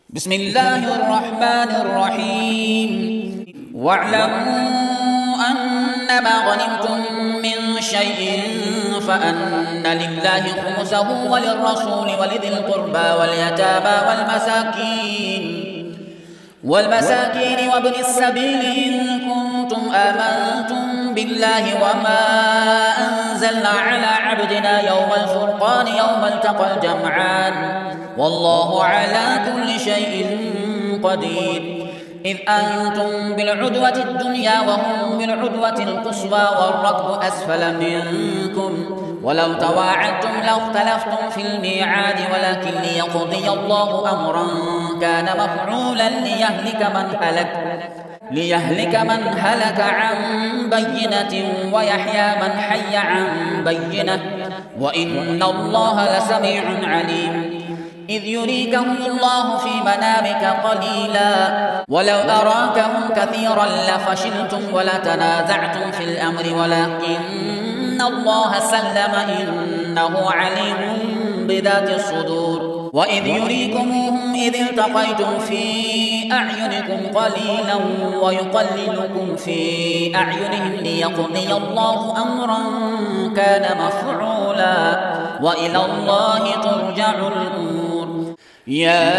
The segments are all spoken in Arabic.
بسم الله الرحمن الرحيم واعلموا أنما غنمتم من شيء فأن لله خمسه وللرسول ولذي القربى واليتامى والمساكين وابن السبيل إن كنتم آمنتم بالله وما أنزلنا على عبدنا يوم الفرقان يوم التقى الجمعان والله على كل شيء قدير. إذ أنتم بالعدوة الدنيا وهم بالعدوة القصوى والركب أسفل منكم ولو تواعدتم لاختلفتم في الميعاد ولكن ليقضي الله أمرا كان مفعولا ليهلك من هلك عن بينة ويحيى من حي عن بينة وإن الله لسميع عليم. إذ يريكهم الله في منامك قليلا ولو أراكهم كثيرا لفشلتم ولتنازعتم في الأمر ولكن الله سلم إنه عليم بذات الصدور. وإذ يريكموهم إذ التقيتم في أعينكم قليلا ويقللكم في أعينهم ليقضي الله أمرا كان مفعولا وإلى الله ترجع الأمور. يا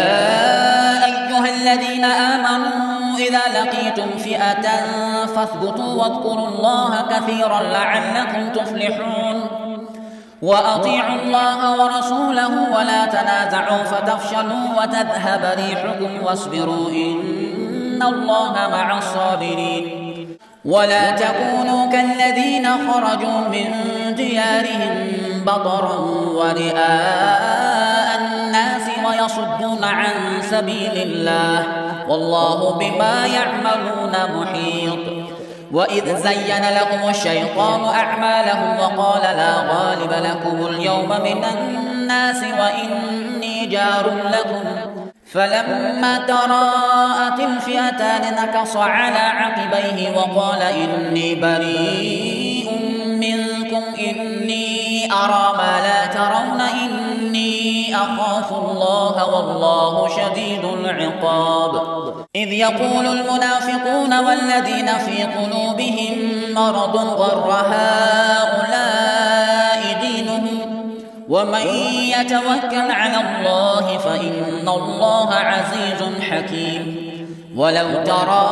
أيها الذين آمنوا إذا لقيتم فئة فاثبتوا واذكروا الله كثيرا لعلكم تفلحون. وأطيعوا الله ورسوله ولا تنازعوا فتفشلوا وتذهب ريحكم واصبروا إن الله مع الصابرين. ولا تكونوا كالذين خرجوا من ديارهم بطرا ورئاء الناس ويصدون عن سبيل الله والله بما يعملون محيط. وإذ زين لهم الشيطان أعمالهم وقال لا غالب لكم اليوم من الناس وإني جار لكم فلما تراءت الفئتان نكص على عقبيه وقال إني بريء منكم إني أرى ما لا ترون إني أخاف الله والله شديد العقاب. إذ يقول المنافقون والذين في قلوبهم مرض غر هؤلاء دينهم ومن يتوكل على الله فإن الله عزيز حكيم. ولو ترى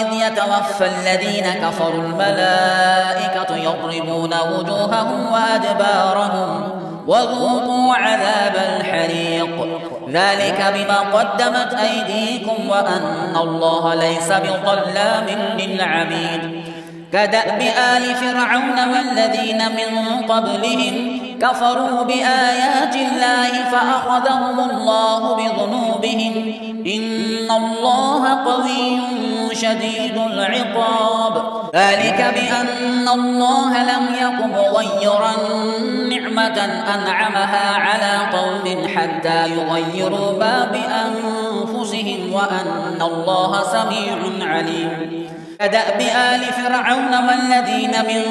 إذ يتوفى الذين كفروا الملائكة يضربون وجوههم وأدبارهم وذوقوا عذاب الحريق ذلك بما قدمت أيديكم وأن الله ليس بظلام للعبيد. كدأب آل فرعون والذين من قبلهم كفروا بآيات الله فأخذهم الله بذنوبهم إن الله قوي شديد العقاب. ذلك بأن الله لم يك مغيرا نعمة أنعمها على قوم حتى يغيروا ما بأنفسهم وأن الله سميع عليم. كدأب آل فرعون والذين من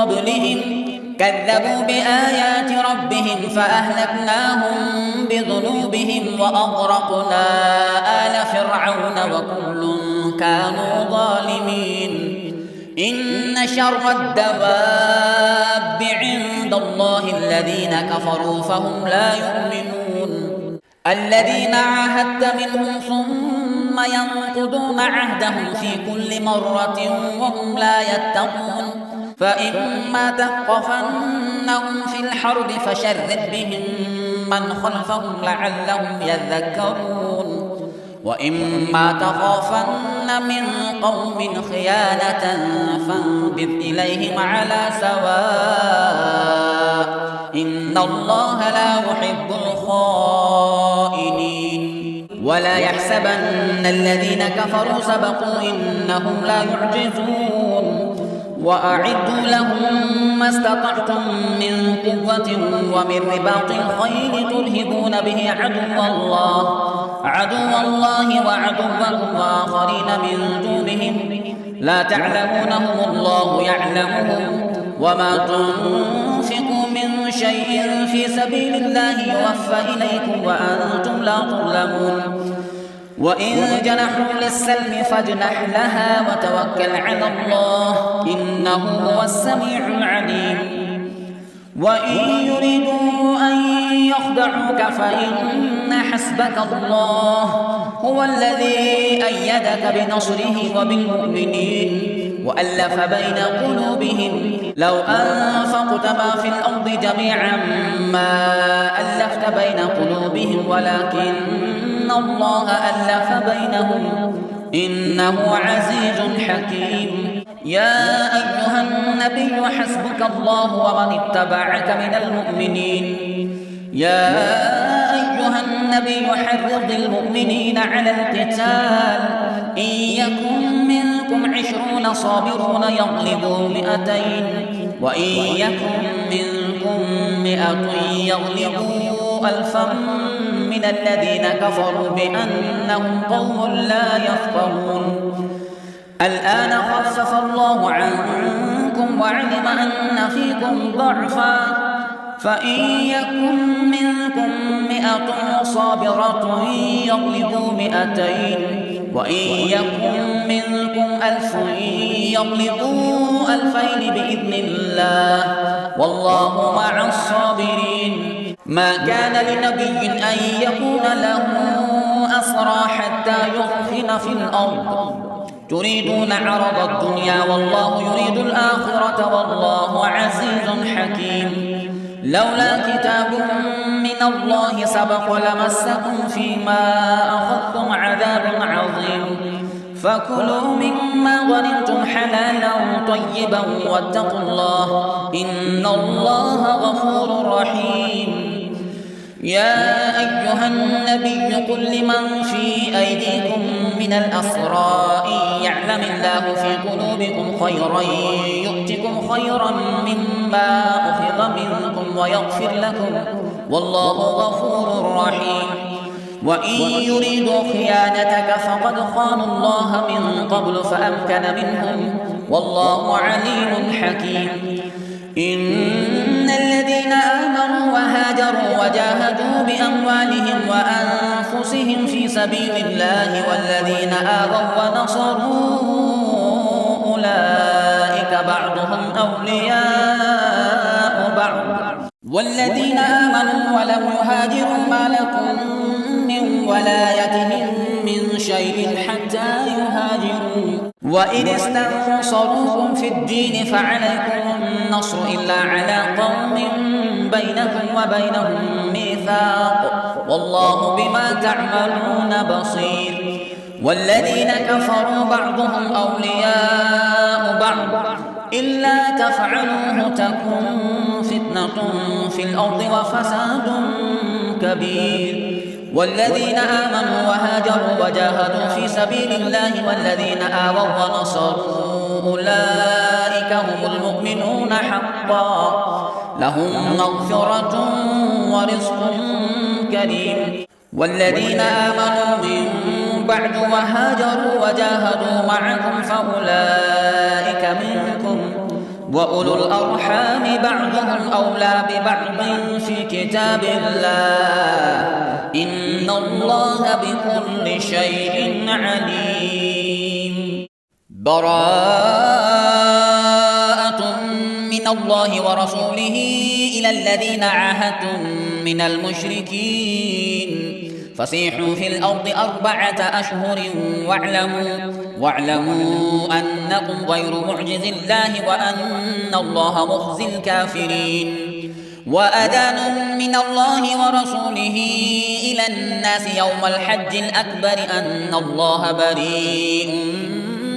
قبلهم كذبوا بآيات ربهم فأهلكناهم بذنوبهم وأغرقنا آل فرعون وكل كانوا ظالمين. إن شر الدواب عند الله الذين كفروا فهم لا يؤمنون. الذين عاهدت منهم ثم ينقضون عهدهم في كل مرة وهم لا يتقون. فإما تثقفنهم في الحرب فشرد بهم من خلفهم لعلهم يذكرون. وإما تخافن من قوم خيانة فانبذ إليهم على سواء إن الله لا يحب الخائنين. ولا يحسبن الذين كفروا سبقوا إنهم لا يعجزون. وأعدوا لهم ما استطعتم من قوة ومن رباط الخيل ترهبون به عدو الله وعدوكم وآخرين من دونهم لا تعلمونهم الله يعلمهم. وما تنفقوا من شيء في سبيل الله يوفى إليكم وأنتم لا تظلمون. وإن جنحوا للسلم فاجنح لها وتوكل على الله إنه هو السميع العليم وإن يريدوا أن يخدعوك فإن حسبك الله هو الذي أيدك بنصره وبالمؤمنين وألف بين قلوبهم لو أنفقت ما في الأرض جميعا ما ألفت بين قلوبهم ولكن الله ألف بينهم إنه عزيز حكيم يا أيها النبي حسبك الله ومن اتبعك من المؤمنين يا أيها النبي حرض المؤمنين على القتال إن يكن منكم 20 صابرون يغلبوا 200 وإن يكن منكم 100 يغلبوا 1000 من الذين كفروا بأنهم قوم لا يفقهون الآن خفف الله عنكم وعلم أن فيكم ضعفا فإن يكن منكم 100 صابرة يغلبوا 200 وإن يكن منكم 1000 يغلبوا 2000 بإذن الله والله مع الصابرين ما كان لنبي أن يكون له أسرى حتى يثخن في الأرض تريدون عرض الدنيا والله يريد الآخرة والله عزيز حكيم لولا كتاب من الله سبق لمسكم فيما أخذتم عذاب عظيم فكلوا مما غنمتم حلالا طيبا واتقوا الله إن الله غفور رحيم يا أيها النبي قل لمن في أيديكم من الأسرى إن يعلم الله في قلوبكم خيرا يؤتكم خيرا مما أخذ منكم ويغفر لكم والله غفور رحيم وإن يريدوا خيانتك فقد خانوا الله من قبل فأمكن منهم والله عليم حكيم إن الذين آمنوا وهاجروا وجاهدوا بأموالهم وأنفسهم في سبيل الله والذين آووا ونصروا أولئك بعضهم أولياء بعض والذين آمنوا ولم يهاجروا ما لكم من ولايتهم من شيء حتى يهاجروا وإن استنصروكم في الدين فعليكم النصر إلا على قوم بينكم وبينهم ميثاق والله بما تعملون بصير والذين كفروا بعضهم أولياء بعض إلا تفعلوه تكن فتنة في الأرض وفساد كبير والذين آمنوا وهاجروا وجاهدوا في سبيل الله والذين آووا ونصروا أولئك هم المؤمنون حقا لهم مغفرة ورزق كريم والذين آمنوا من بعد وهاجروا وجاهدوا معكم فأولئك منكم وأولو الأرحام بعضهم أولى ببعض في كتاب الله إن الله بكل شيء عليم براءة من الله ورسوله إلى الذين عاهدتم من المشركين فسيحوا في الأرض 4 أشهر واعلموا أنكم غير معجز الله وأن الله مخزي الكافرين وأذان من الله ورسوله إلى الناس يوم الحج الأكبر أن الله بريء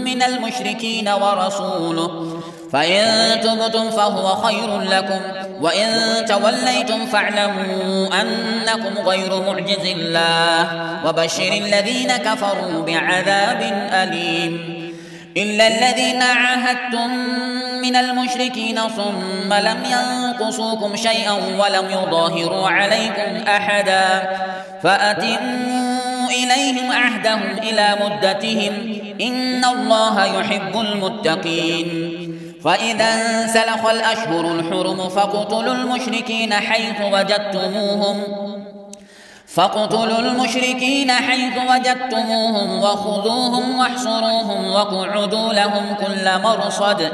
من المشركين ورسوله فإن تبتم فهو خير لكم وإن توليتم فاعلموا أنكم غير معجز الله وبشر الذين كفروا بعذاب أليم إلا الذين عاهدتم من المشركين ثم لم ينقصوكم شيئا ولم يظاهروا عليكم أحدا فأتموا إليهم عهدهم إلى مدتهم إن الله يحب المتقين فإذا انسلخ الأشهر الحرم فاقتلوا المشركين حيث وجدتموهم فاقتلوا المشركين حيث وجدتموهم وخذوهم واحصروهم واقعدوا لهم كل مرصد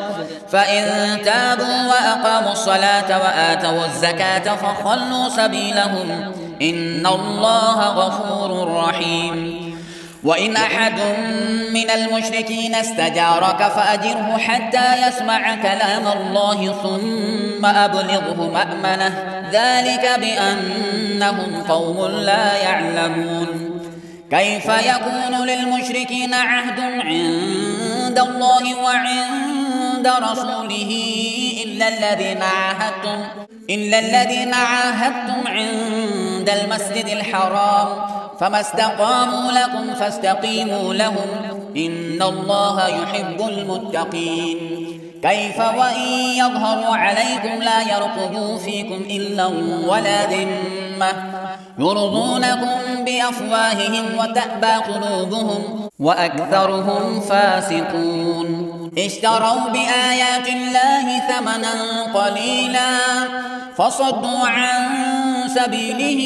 فإن تابوا وأقاموا الصلاة وآتوا الزكاة فخلوا سبيلهم إن الله غفور رحيم. وإن أحد من المشركين استجارك فأجره حتى يسمع كلام الله ثم أبلغه مأمنه ذلك بأنهم قوم لا يعلمون. كيف يكون للمشركين عهد عند الله وعند رسوله إلا الذين عاهدتم عند المسجد الحرام فما استقاموا لكم فاستقيموا لهم إن الله يحب المتقين. كيف وإن يظهروا عليكم لا يرقبوا فيكم إلا ولا ذمة يرضونكم بأفواههم وتأبى قلوبهم وأكثرهم فاسقون. اشتروا بآيات الله ثمنا قليلا فصدوا عن سبيله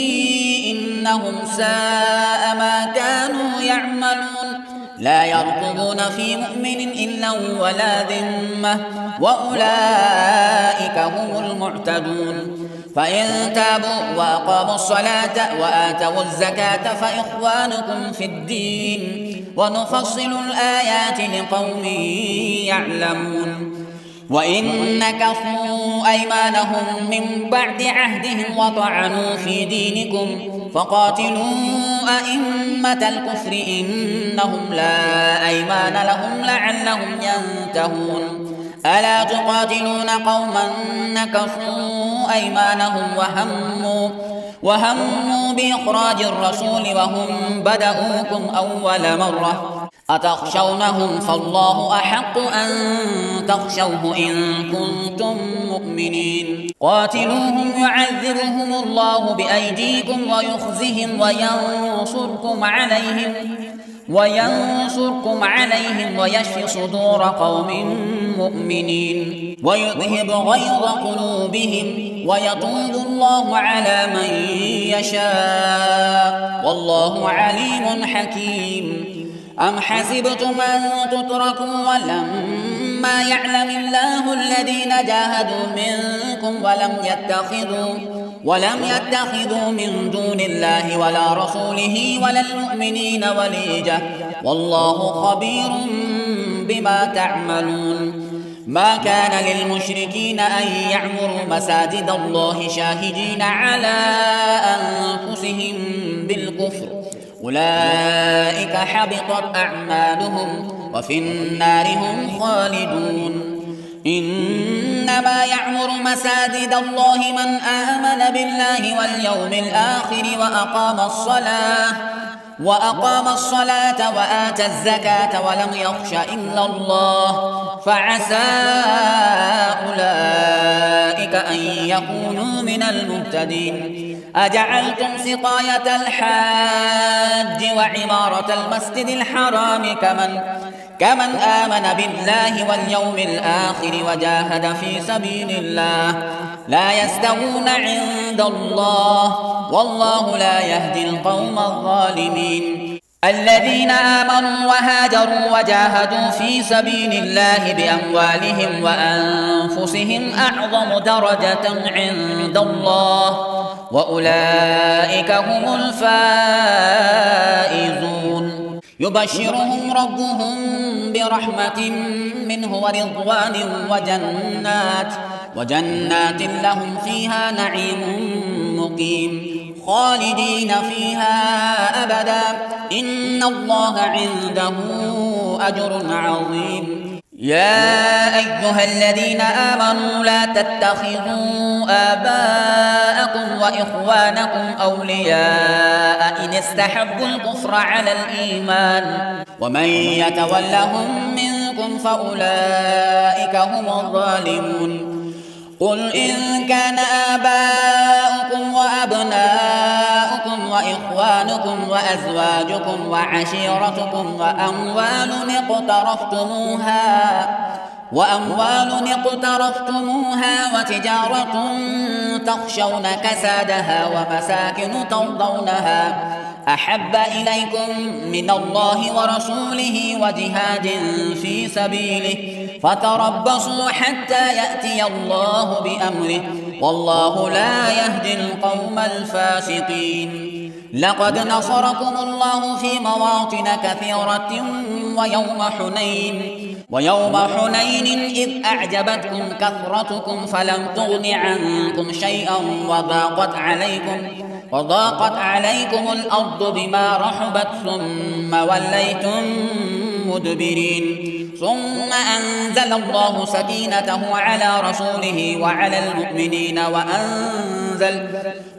إنهم ساء ما كانوا يعملون. لا يرقبون في مؤمن إلا ولا ذمة وأولئك هم المعتدون. فإن تابوا وأقاموا الصلاة وآتوا الزكاة فإخوانكم في الدين ونفصل الآيات لقوم يعلمون. وإن نكثوا أيمانهم من بعد عهدهم وطعنوا في دينكم فقاتلوا أئمة الكفر إنهم لا أيمان لهم لعلهم ينتهون. ألا تقاتلون قوما نكثوا أيمانهم وهموا بإخراج الرسول وهم بدؤوكم أول مرة أتخشونهم فالله أحق أن تخشوه إن كنتم مؤمنين. قاتلوهم يعذبهم الله بأيديكم ويخزهم وينصركم عليهم ويشفي صدور قوم مؤمنين ويذهب غيظ قلوبهم ويتوب الله على من يشاء والله عليم حكيم. أم حسبتم أن تتركوا ولما يعلم الله الذين جاهدوا منكم ولم يتخذوا من دون الله ولا رسوله ولا المؤمنين وليجة والله خبير بما تعملون. ما كان للمشركين أن يعمروا مساجد الله شاهدين على أنفسهم بالكفر أولئك حبطت أعمالهم وفي النار هم خالدون. إنما يعمر مساجد الله من آمن بالله واليوم الآخر وأقام الصلاة وآتى الزكاة ولم يخش إلا الله فعسى أولئك أن يكونوا من المهتدين. أجعلتم سقاية الحاج وعمارة المسجد الحرام كمن آمن بالله واليوم الآخر وجاهد في سبيل الله لا يستوون عند الله والله لا يهدي القوم الظالمين. الذين آمنوا وهاجروا وجاهدوا في سبيل الله بأموالهم وأنفسهم أعظم درجة عند الله وأولئك هم الفائزون. يبشرهم ربهم برحمة منه ورضوان وجنات لهم فيها نعيم مقيم خالدين فيها أبدا إن الله عنده أجر عظيم. يا أيها الذين آمنوا لا تتخذوا آباءكم وإخوانكم أولياء إن استحبوا الكفر على الإيمان ومن يتولهم منكم فأولئك هم الظالمون. قل إن كان آباؤكم وأبناؤكم وإخوانكم وأزواجكم وعشيرتكم وأموال وأموال اقترفتموها وتجارة تخشون كسادها ومساكن ترضونها أحب إليكم من الله ورسوله وجهاد في سبيله فتربصوا حتى يأتي الله بأمره والله لا يهدي القوم الفاسقين. لقد نصركم الله في مواطن كثيرة ويوم حنين إذ أعجبتكم كثرتكم فلم تغن عنكم شيئا وضاقت عليكم الأرض بما رحبت ثم وليتم مدبرين ثم أنزل الله سكينته على رسوله وعلى المؤمنين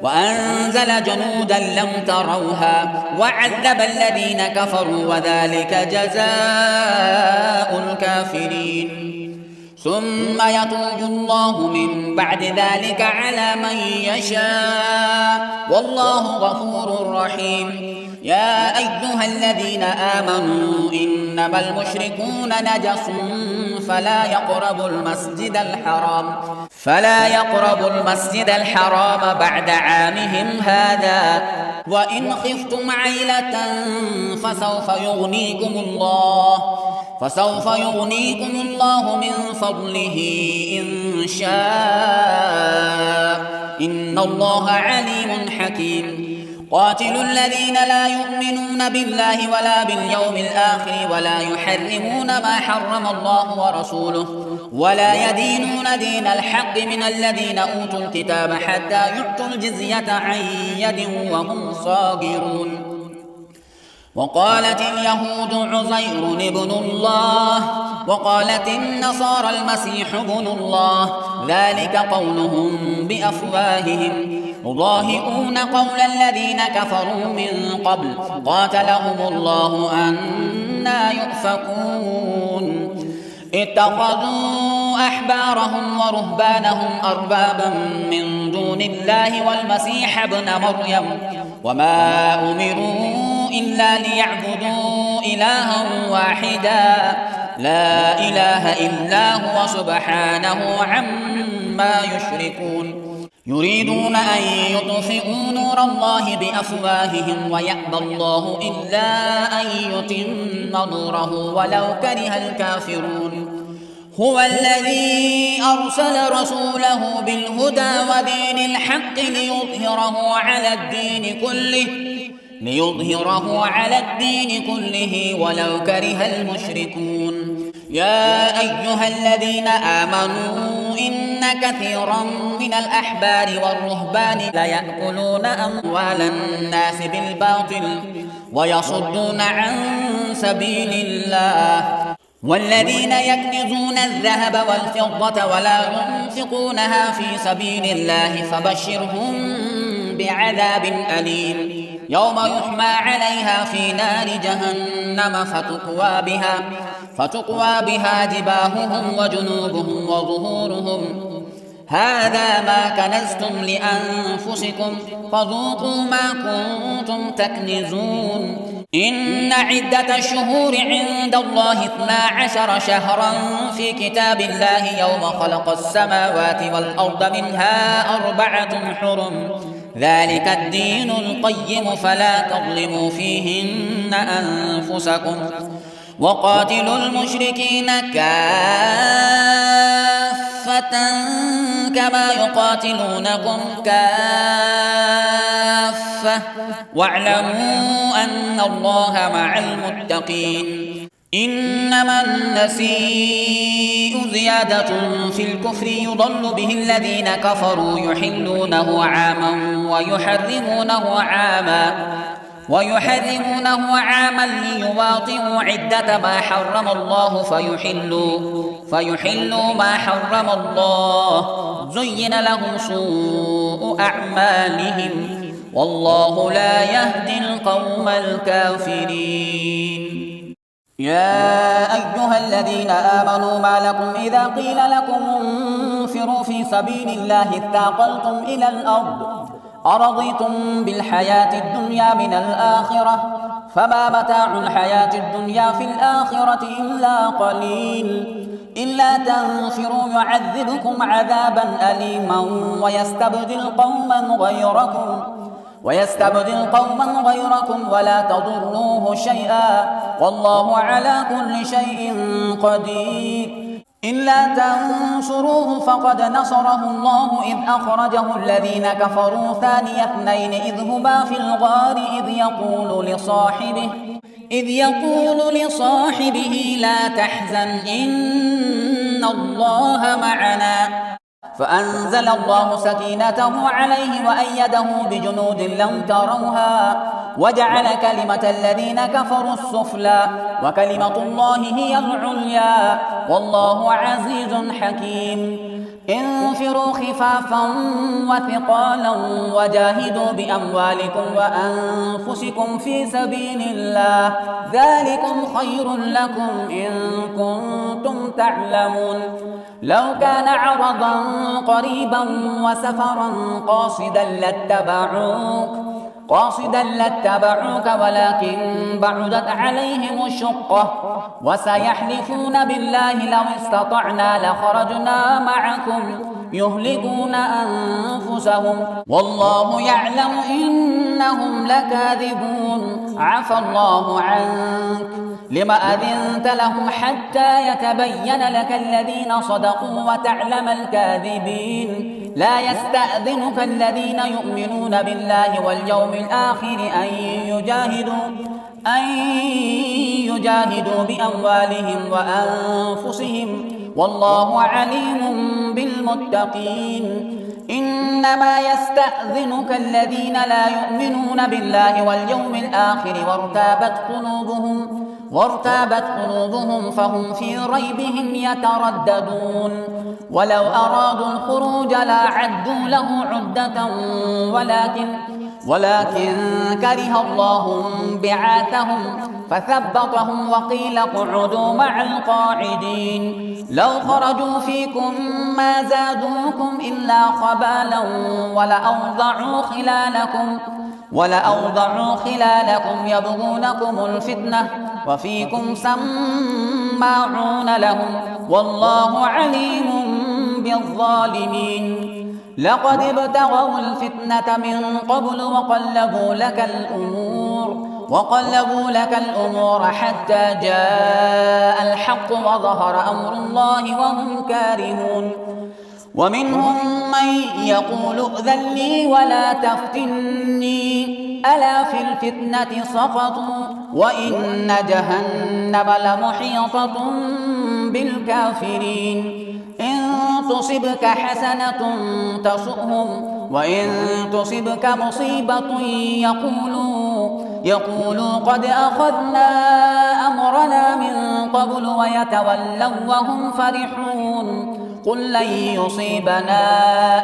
وأنزل جنودا لم تروها وعذب الذين كفروا وذلك جزاء الكافرين. ثم يتوب الله من بعد ذلك على من يشاء والله غفور رحيم. يا أيها الذين آمنوا إنما المشركون نجس فلا يقربوا المسجد الحرام بعد عامهم هذا وإن خفتم عيلة فسوف يغنيكم الله من فضله إن شاء إن الله عليم حكيم. قاتلوا الذين لا يؤمنون بالله ولا باليوم الآخر ولا يحرمون ما حرم الله ورسوله ولا يدينون دين الحق من الذين أوتوا الكتاب حتى يعطوا الجزية عن يد وهم صاغرون. وقالت اليهود عزير ابن الله وقالت النصارى المسيح ابن الله ذلك قولهم بأفواههم يضاهئون قول الذين كفروا من قبل قاتلهم الله أنى يؤفكون. اتخذوا أحبارهم ورهبانهم أربابا من دون الله والمسيح ابن مريم وما أمروا إلا ليعبدوا إلها واحدا لا إله إلا هو سبحانه عما يشركون. يريدون أن يطفئوا نور الله بأفواههم ويأبى الله إلا أن يتم نوره ولو كره الكافرون. هو الذي أرسل رسوله بالهدى ودين الحق ليظهره على الدين كله ولو كره المشركون. يا أيها الذين آمنوا إن كثيرا من الأحبار والرهبان ليأكلون أموال الناس بالباطل ويصدون عن سبيل الله والذين يكنزون الذهب والفضة ولا ينفقونها في سبيل الله فبشرهم بعذاب أليم يوم يحمى عليها في نار جهنم فتقوى بها جباههم وجنوبهم وظهورهم هذا ما كنزتم لأنفسكم فذوقوا ما كنتم تكنزون. إن عدة الشهور عند الله 12 شهرا في كتاب الله يوم خلق السماوات والأرض منها 4 حرم ذلك الدين القيم فلا تظلموا فيهن أنفسكم وقاتلوا المشركين كافة كما يقاتلونكم كافة واعلموا أن الله مع المتقين. إنما النسيء زيادة في الكفر يضل به الذين كفروا يحلونه عاما ويحرمونه عاما ليواطئوا عدة ما حرم الله فيحلوا ما حرم الله زين لهم سوء أعمالهم والله لا يهدي القوم الكافرين. يا أيها الذين آمنوا ما لكم إذا قيل لكم انفروا في سبيل الله اثاقلتم إلى الأرض أرضيتم بالحياة الدنيا من الآخرة فما متاع الحياة الدنيا في الآخرة إلا قليل إلا تنفروا يعذبكم عذابا أليما ويستبدل قوما غيركم ولا تضروه شيئا والله على كل شيء قدير. إلا تنصروه فقد نصره الله إذ أخرجه الذين كفروا ثاني اثنين إذ هما في الغار إذ يقول لصاحبه لا تحزن إن الله معنا فأنزل الله سكينته عليه وأيده بجنود لم تروها وجعل كلمة الذين كفروا السفلى وكلمة الله هي العليا والله عزيز حكيم. انفروا خفافا وثقالا وجاهدوا بأموالكم وأنفسكم في سبيل الله ذلكم خير لكم إن كنتم تعلمون. لو كان عرضا قريبا وسفرا قاصدا لاتبعوك ولكن بعدت عليهم الشقة وسيحلفون بالله لو استطعنا لخرجنا معكم يهلكون أنفسهم والله يعلم إنهم لكاذبون. عفى الله عنك لم أذنت لهم حتى يتبين لك الذين صدقوا وتعلم الكاذبين. لا يستأذنك الذين يؤمنون بالله واليوم الآخر أن يجاهدوا بأموالهم وأنفسهم والله عليم بالمتقين. إنما يستأذنك الذين لا يؤمنون بالله واليوم الآخر وارتابت قلوبهم فهم في ريبهم يترددون. ولو أرادوا الخروج لأعدوا له عدة ولكن كره الله بعاثهم فثبطهم وقيل اقعدوا مع القاعدين. لو خرجوا فيكم ما زادوكم إلا خبالا ولأوضعوا خلالكم يبغونكم الفتنة وفيكم سماعون لهم والله عليم بالظالمين. لقد ابتغوا الفتنة من قبل وقلبوا لك الأمور حتى جاء الحق وظهر أمر الله وهم كارهون. ومنهم من يقول ائذن لي ولا تفتني ألا في الفتنة سقطوا وإن جهنم لمحيطة بالكافرين. إن تصبك حسنة تسؤهم وإن تصبك مصيبة يقولوا قد أخذنا أمرنا من قبل ويتولوا وهم فرحون. قل لن يصيبنا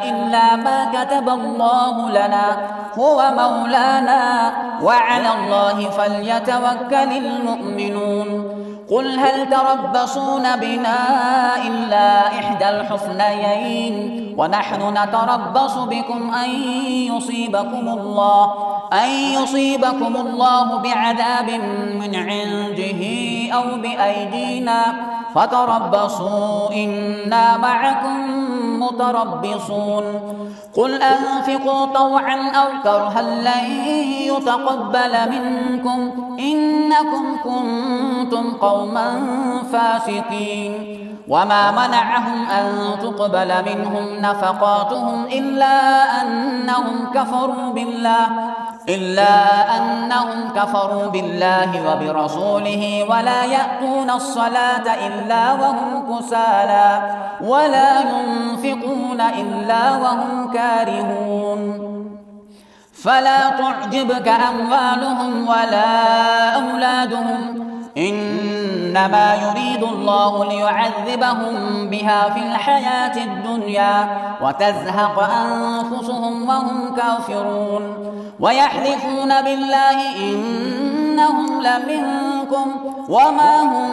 إلا ما كتب الله لنا هو مولانا وعلى الله فليتوكل المؤمنون. قل هل تربصون بنا إلا إحدى الحسنيين ونحن نتربص بكم أن يصيبكم الله بعذاب من عنده أو بأيدينا فتربصوا إنا معكم متربصون. قل أنفقوا طوعا أو كرها لن يتقبل منكم إنكم كنتم قوما فاسقين. وما منعهم أن تقبل منهم نفقاتهم إلا أنهم كفروا بالله وبرسوله ولا يأتون الصلاة إلا وهم كسالى ولا ينفقون إلا وهم كارهون. فلا تعجبك أموالهم ولا أولادهم إنما يريد الله ليعذبهم بها في الحياة الدنيا وتزهق أنفسهم وهم كافرون. ويحلفون بالله إنهم لمنكم وما هم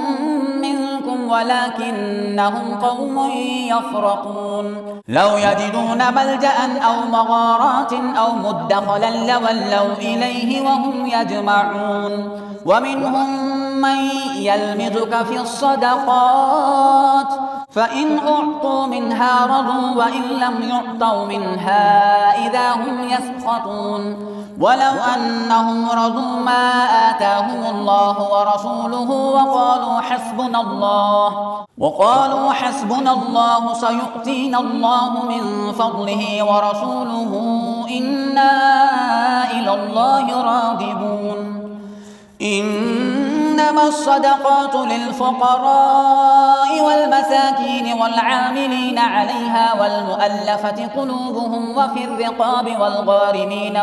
منكم ولكنهم قوم يفرقون. لو يجدون ملجأ أو مغارات أو مدخلا لولوا إليه وهم يجمعون. ومنهم من يلمزك في الصدقات فإن أعطوا منها رضوا وإن لم يعطوا منها إذا هم يسخطون ولو أنهم رضوا ما آتاهم الله ورسوله وقالوا حسبنا الله سيؤتينا الله من فضله ورسوله إنا إلى الله راغبون إنما الصدقات للفقراء والمساكين والعاملين عليها والمؤلفة قلوبهم وفي الرقاب والغارمين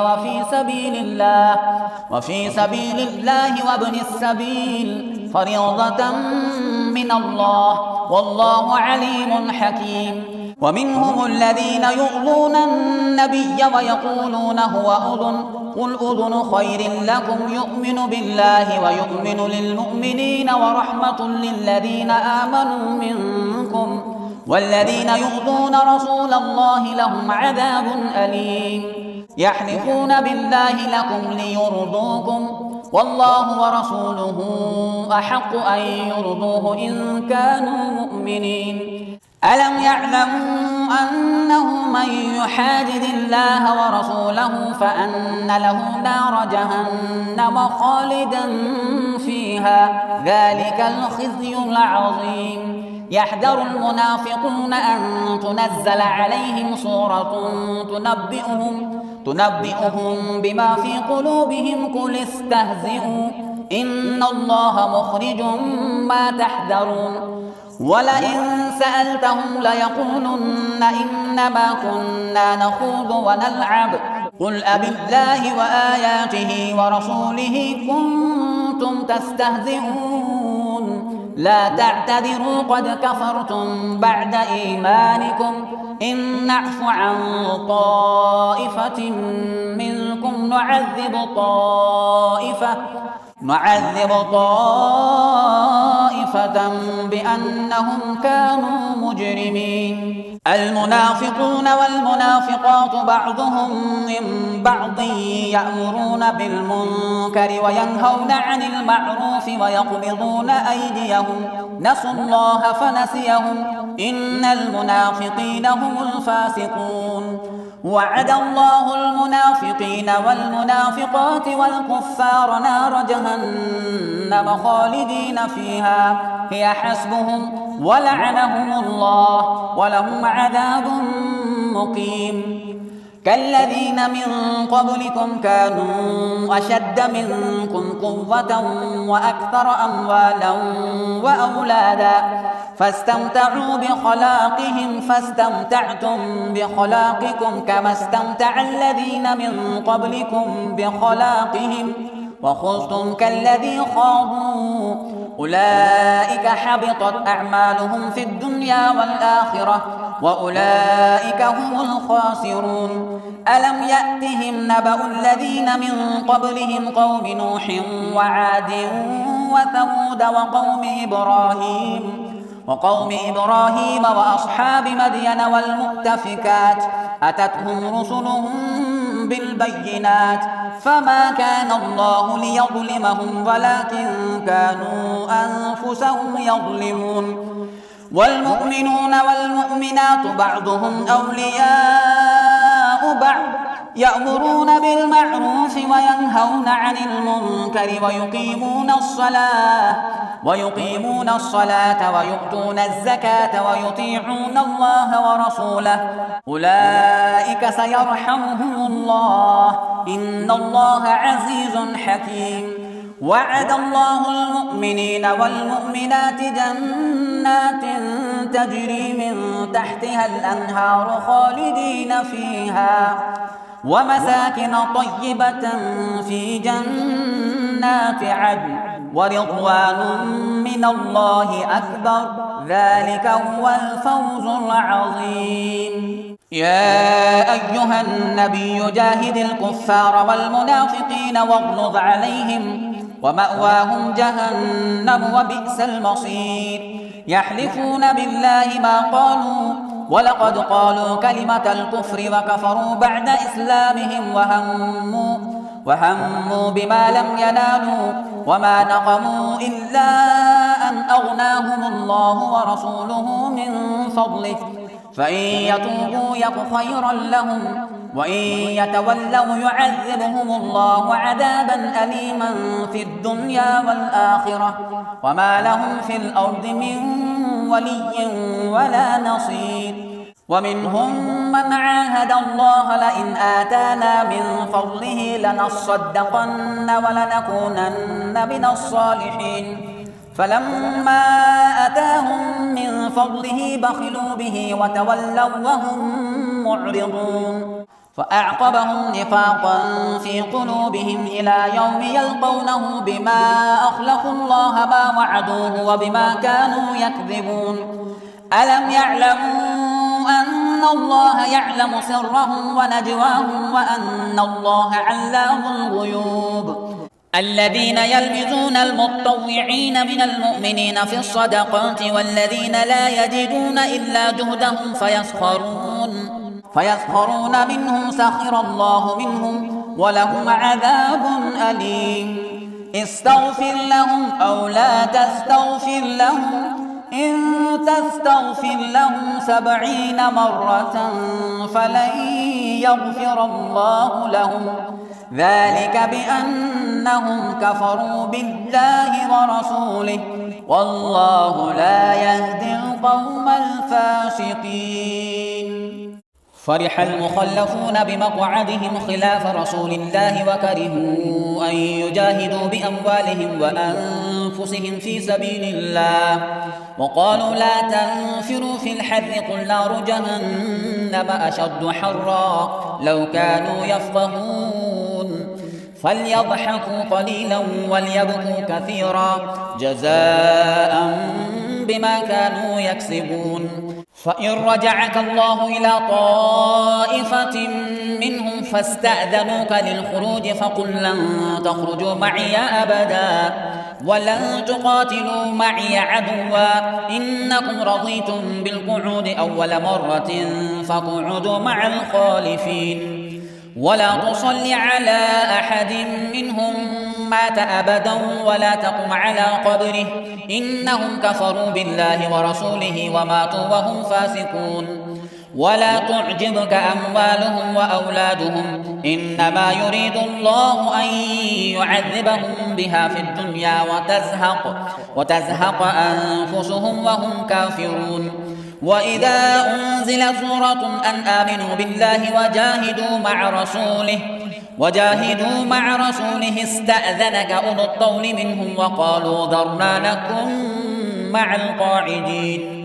وفي سبيل الله وابن السبيل فريضة من الله والله عليم حكيم ومنهم الذين يؤذون النبي ويقولون هو أذن قل أذن خير لكم يؤمن بالله ويؤمن للمؤمنين ورحمة للذين آمنوا منكم والذين يؤذون رسول الله لهم عذاب أليم يحلفون بالله لكم ليرضوكم والله ورسوله أحق أن يرضوه إن كانوا مؤمنين ألم يعلموا أنه من يحادد الله ورسوله فأن له نار جهنم خالدا فيها ذلك الخزي العظيم يحذر المنافقون أن تنزل عليهم سورة تنبئهم بما في قلوبهم قل استهزئوا إن الله مخرج ما تحذرون ولئن سألتهم ليقولن إنما كنا نخوض ونلعب قل أبالله وآياته ورسوله كنتم تستهزئون لا تعتذروا قد كفرتم بعد إيمانكم إن نعف عن طائفة منكم نعذب طائفة بأنهم كانوا مجرمين المنافقون والمنافقات بعضهم من بعض يأمرون بالمنكر وينهون عن المعروف ويقبضون أيديهم نسوا الله فنسيهم إن المنافقين هم الفاسقون وعد الله المنافقين والمنافقات والكفار نار جهنم خالدين فيها هي حسبهم ولعنهم الله ولهم عذاب مقيم كالذين من قبلكم كانوا أشد منكم قوة وأكثر أموالا وأولادا فاستمتعوا بخلاقهم فاستمتعتم بخلاقكم كما استمتع الذين من قبلكم بخلاقهم وخذتم كالذي خاضوا أولئك حبطت أعمالهم في الدنيا والآخرة وأولئك هم الخاسرون ألم يأتهم نبأ الذين من قبلهم قوم نوح وعاد وثمود وقوم إبراهيم وأصحاب مدين والمؤتفكات أتتهم رسلهم بالبينات فما كان الله ليظلمهم ولكن كانوا أنفسهم يظلمون والمؤمنون والمؤمنات بعضهم أولياء بعض يأمرون بالمعروف وينهون عن المنكر ويقيمون الصلاة ويؤتون الزكاة ويطيعون الله ورسوله أولئك سيرحمهم الله إن الله عزيز حكيم وعد الله المؤمنين والمؤمنات جنات تجري من تحتها الأنهار خالدين فيها ومساكن طيبة في جنات عدن ورضوان من الله أكبر ذلك هو الفوز العظيم يا أيها النبي جاهد الكفار والمنافقين واغلظ عليهم ومأواهم جهنم وبئس المصير يحلفون بالله ما قالوا ولقد قالوا كلمة الكفر وكفروا بعد إسلامهم وهموا بما لم ينالوا وما نقموا إلا من أغناهم الله ورسوله من فضله فإن يتوبوا يك خيرا لهم وإن يتولوا يعذبهم الله عذابا أليما في الدنيا والآخرة وما لهم في الأرض من ولي ولا نصير. ومنهم من عاهد الله لئن آتانا من فضله لنصدقن ولنكونن من الصالحين فلما أتاهم من فضله بخلوا به وتولوا وهم معرضون فأعقبهم نفاقا في قلوبهم إلى يوم يلقونه بما أخلفوا الله ما وعدوه وبما كانوا يكذبون. ألم يعلموا أن الله يعلم سرهم ونجواهم وأن الله علام الغيوب. الذين يلمزون المطوعين من المؤمنين في الصدقات والذين لا يجدون إلا جهدهم فيسخرون منهم سخر الله منهم ولهم عذاب أليم. استغفر لهم أو لا تستغفر لهم إن تستغفر لهم 70 مرة فلن يغفر الله لهم ذلك بأنهم كفروا بالله ورسوله والله لا يهدي القوم الفاسقين. فرح المخلفون بمقعدهم خلاف رسول الله وكرهوا أن يجاهدوا بأموالهم وأنفسهم في سبيل الله وقالوا لا تنفروا في الحر قل نار جهنم أشد حرا لو كانوا يفقهون فليضحكوا قليلا وليبكوا كثيرا جزاء بما كانوا يكسبون. فإن رجعك الله إلى طائفة منهم فاستأذنوك للخروج فقل لن تخرجوا معي أبدا ولن تقاتلوا معي عدوا إنكم رضيتم بالقعود أول مرة فاقعدوا مع الخالفين ولا تصل على أحد منهم مات أبدا ولا تقم على قبره إنهم كفروا بالله ورسوله وماتوا وهم فاسقون. ولا تعجبك أموالهم وأولادهم إنما يريد الله أن يعذبهم بها في الدنيا وتزهق أنفسهم وهم كافرون. وإذا أنزلت سورة أن آمنوا بالله وجاهدوا مع رسوله استأذنك أولو الطول منهم وقالوا ذرنا لكم مع القاعدين.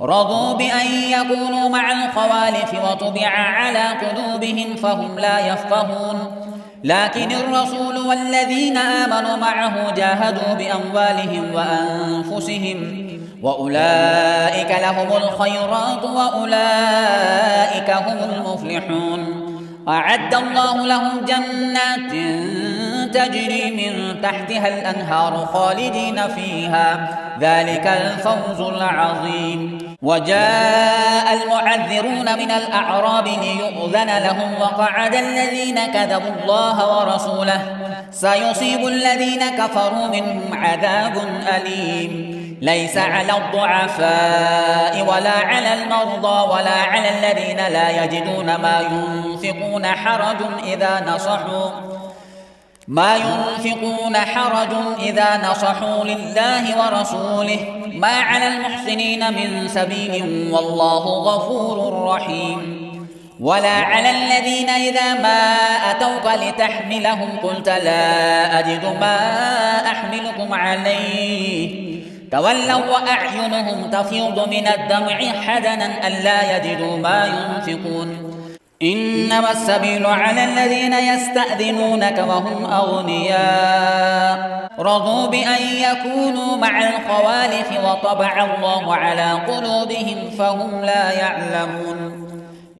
رضوا بأن يكونوا مع الخوالف وطبع على قلوبهم فهم لا يفقهون. لكن الرسول والذين آمنوا معه جاهدوا بأموالهم وأنفسهم وأولئك لهم الخيرات وأولئك هم المفلحون. أعد الله لهم جنات تجري من تحتها الأنهار خالدين فيها ذلك الفوز العظيم. وجاء المعذرون من الأعراب ليؤذن لهم وقعد الذين كذبوا الله ورسوله سيصيب الذين كفروا منهم عذاب أليم. ليس على الضعفاء ولا على المرضى ولا على الذين لا يجدون ما ينفقون حرج إذا نصحوا لله ورسوله ما على المحسنين من سبيل والله غفور رحيم. ولا على الذين إذا ما أتوك لتحملهم قلت لا أجد ما أحملكم عليه تولوا وأعينهم تفيض من الدمع حزنا ألا يجدوا ما ينفقون. إنما السبيل على الذين يستأذنونك وهم أغنياء رضوا بأن يكونوا مع الخوالف وطبع الله على قلوبهم فهم لا يعلمون.